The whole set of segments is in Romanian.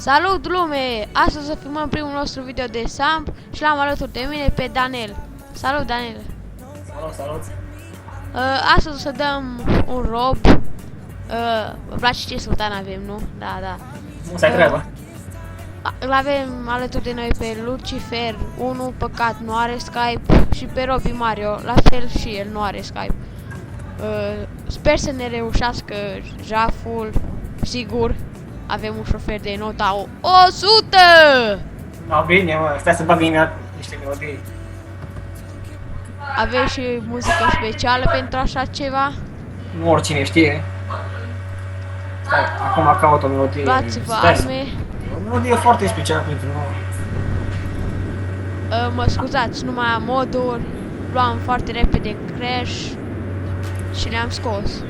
Salut lume! Astăzi să filmăm primul nostru video de Samp și l-am alături de mine pe Daniel. Salut Daniel! Salut! Astăzi o să dăm un rob. Vă place ce sultan avem, nu? Da. Nu se treabă. Îl avem alături de noi pe Lucifer 1, păcat nu are Skype, și pe Robi Mario, la fel și el nu are Skype. Sper să ne reușească jaful, sigur. Avem un șofer de nota 100! No, bine, mă, stai să bag imediat niște melodii. Avem și muzică specială pentru așa ceva. Nu oricine știe. Stai, acum caut o melodie. Luați-vă Stai, arme. o melodie foarte specială pentru noi. Mă scuzați, nu mai am moduri. Luam foarte repede crash și le-am scos.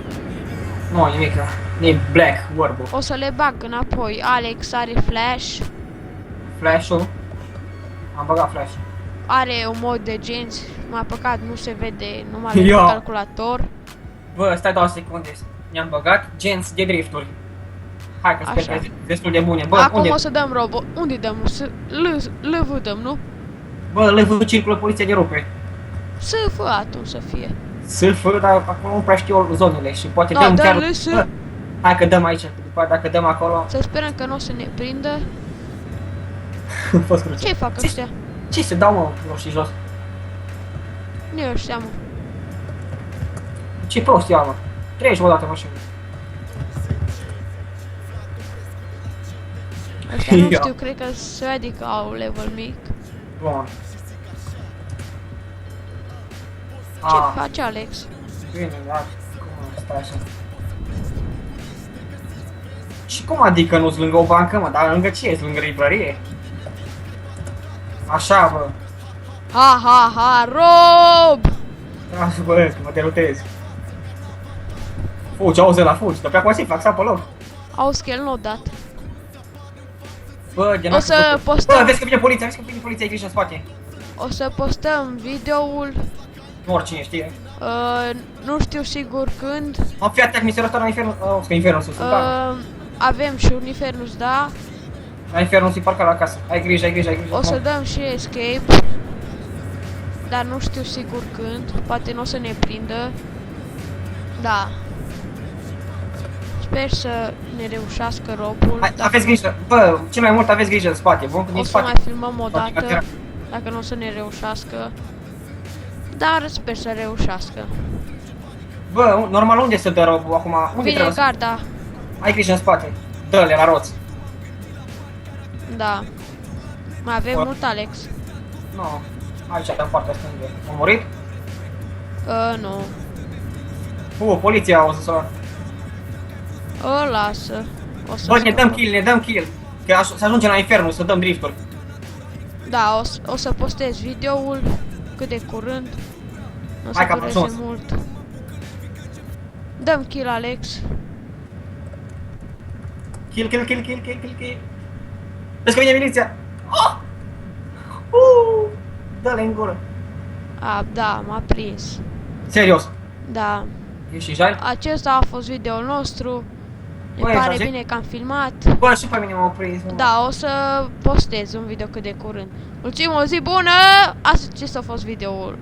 Nu, nimica. E Black, vorbul. O să le bag înapoi. Alex are flash. Flash-ul. Am băgat flash. Are un mod de genți. M-a păcat, nu se vede numai pe calculator. Bă, stai 2 secunde. Mi-am băgat genți de drifturi. Hai că sper că destul de bune. Bă, acum unde? o să dăm robo. Unde dăm? L dăm, nu? Bă, LV circulă poliția de rupe. SF atunci să fie. SF, dar acolo nu prea știu zonele și poate Da, dăm dă chiar... LS. Bă, hai că dăm aici, după dacă dăm acolo... Să sperăm că nu o să ne prindă. Fost cruce. Ce fac ăștia? Ce se dau, mă, roșii jos? Nu eu știam, mă. Ce prost ia, mă. Treci o dată mașină. Ăștia nu știu, cred că se vede că au level mic. Bun. Ce faci, Alex? Bine, da. Cum stai așa? Și cum adică nu-s lângă o bancă, mă? Dar lângă ce? Lângă librărie? Așa, bă. Ha, rob! Lasă, bă, că mă derutezi. Fugi, auzi ăla, fugi. Dar pe acolo fac să pe loc. Auzi că el n-o dat. Bă, O să postăm. Bă, vezi că vine poliția, ai grijă în spate. O să postăm videoul. Nu oricine știe. Nu știu sigur când. Am fi atent, misterul ăsta la infernul. Că infernul sus, Avem și un Infernus, da? La infernul sus, parcă la casă. Ai grijă. O să dăm și escape. Dar nu știu sigur când. Poate nu o să ne prindă. Da. Sper să ne reușească robul. Aveți grijă, bă, cel mai mult aveți grijă în spate, vom din o să spate. mai filmăm o dată, dacă nu o să ne reușească. Dar sper să reușească. Bă, normal unde se dă robul acum? Unde Vine trebuie garda. Ai grijă în spate. Dă-le la roți. Da. Mai avem mult, Alex? Nu, aici în partea stângă. A murit? Nu. Poliția o să sună. Lasă. O să Bă, ne dăm kill. Că să ajungem la infernul, să dăm drifturi. Da, o să postez videoul cât de curând. Nu o să dureze mult. Dăm kill, Alex. Kill. Vezi că vine miliția. Dă-le în gură. Da, m-a prins. Serios. Da. Ești jai? Acesta a fost videoul nostru. Ne pare bine că am filmat. Bă, și pe mine m-au prins. Da, o să postez un video cât de curând. Mulțumim, o zi bună! Acesta a fost videoul.